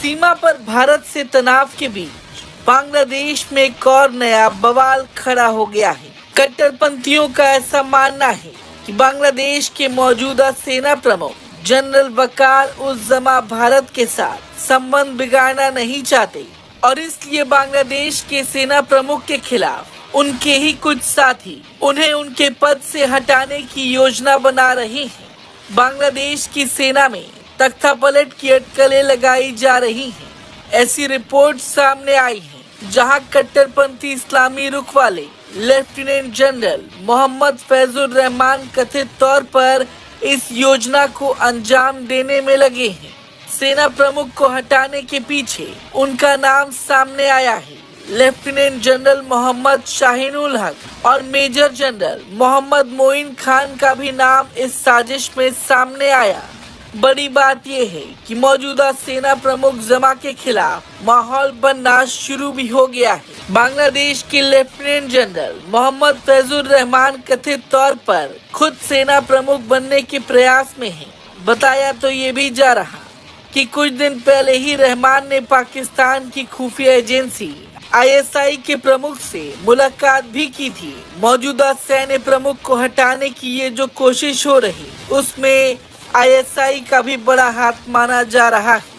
सीमा पर भारत से तनाव के बीच बांग्लादेश में एक और नया बवाल खड़ा हो गया है। कट्टरपंथियों का ऐसा मानना है कि बांग्लादेश के मौजूदा सेना प्रमुख जनरल वकार उस जमा भारत के साथ संबंध बिगाड़ना नहीं चाहते और इसलिए बांग्लादेश के सेना प्रमुख के खिलाफ उनके ही कुछ साथी उन्हें उनके पद से हटाने की योजना बना रहे हैं। बांग्लादेश की सेना में तख्तापलट की अटकलें लगाई जा रही हैं। ऐसी रिपोर्ट सामने आई है जहां कट्टरपंथी इस्लामी रुख वाले लेफ्टिनेंट जनरल मोहम्मद फैजुर रहमान कथित तौर पर इस योजना को अंजाम देने में लगे हैं। सेना प्रमुख को हटाने के पीछे उनका नाम सामने आया है। लेफ्टिनेंट जनरल मोहम्मद शाहीनुल हक और मेजर जनरल मोहम्मद मोइन खान का भी नाम इस साजिश में सामने आया। बड़ी बात यह है कि मौजूदा सेना प्रमुख जमा के खिलाफ माहौल बनना शुरू भी हो गया है। बांग्लादेश के लेफ्टिनेंट जनरल मोहम्मद फैजुर रहमान कथित तौर पर खुद सेना प्रमुख बनने के प्रयास में हैं। बताया तो ये भी जा रहा कि कुछ दिन पहले ही रहमान ने पाकिस्तान की खुफिया एजेंसी ISI के प्रमुख से मुलाकात भी की थी। मौजूदा सैन्य प्रमुख को हटाने की ये जो कोशिश हो रही उसमें ISI का भी बड़ा हाथ माना जा रहा है।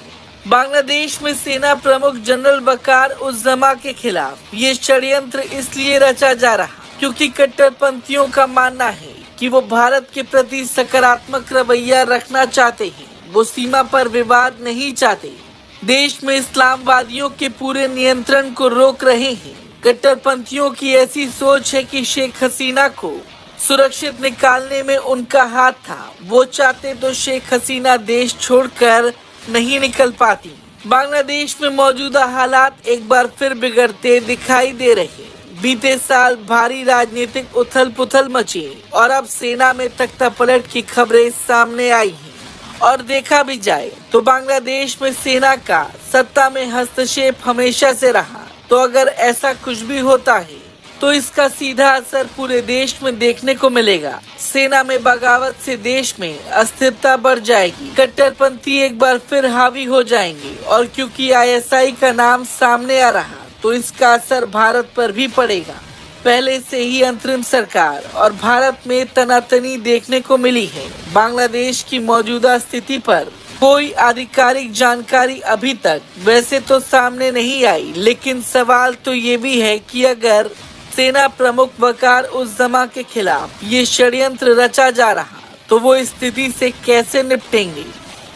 बांग्लादेश में सेना प्रमुख जनरल वकार उस जमा के खिलाफ ये षड्यंत्र इसलिए रचा जा रहा क्योंकि कट्टरपंथियों का मानना है कि वो भारत के प्रति सकारात्मक रवैया रखना चाहते हैं। वो सीमा पर विवाद नहीं चाहते, देश में इस्लामवादियों के पूरे नियंत्रण को रोक रहे हैं। कट्टरपंथियों की ऐसी सोच है कि शेख हसीना को सुरक्षित निकालने में उनका हाथ था। वो चाहते तो शेख हसीना देश छोड़कर नहीं निकल पाती। बांग्लादेश में मौजूदा हालात एक बार फिर बिगड़ते दिखाई दे रहे। बीते साल भारी राजनीतिक उथल पुथल मची और अब सेना में तख्तापलट की खबरें सामने आई हैं। और देखा भी जाए तो बांग्लादेश में सेना का सत्ता में हस्तक्षेप हमेशा से रहा। तो अगर ऐसा कुछ भी होता है तो इसका सीधा असर पूरे देश में देखने को मिलेगा। सेना में बगावत से देश में अस्थिरता बढ़ जाएगी, कट्टरपंथी एक बार फिर हावी हो जाएंगे और क्योंकि ISI का नाम सामने आ रहा तो इसका असर भारत पर भी पड़ेगा। पहले से ही अंतरिम सरकार और भारत में तनातनी देखने को मिली है। बांग्लादेश की मौजूदा स्थिति पर कोई आधिकारिक जानकारी अभी तक वैसे तो सामने नहीं आई, लेकिन सवाल तो ये भी है कि अगर सेना प्रमुख वकार उस जमा के खिलाफ ये षड्यंत्र रचा जा रहा तो वो इस स्थिति से कैसे निपटेंगे।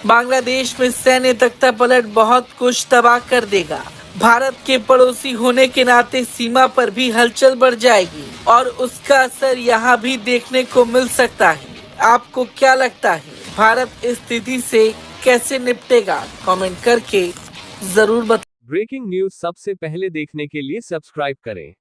बांग्लादेश में सैन्य तख्तापलट बहुत कुछ तबाह कर देगा। भारत के पड़ोसी होने के नाते सीमा पर भी हलचल बढ़ जाएगी और उसका असर यहाँ भी देखने को मिल सकता है। आपको क्या लगता है, भारत इस स्थिति से कैसे निपटेगा? कमेंट करके जरूर बताएं। ब्रेकिंग न्यूज सबसे पहले देखने के लिए सब्सक्राइब करें।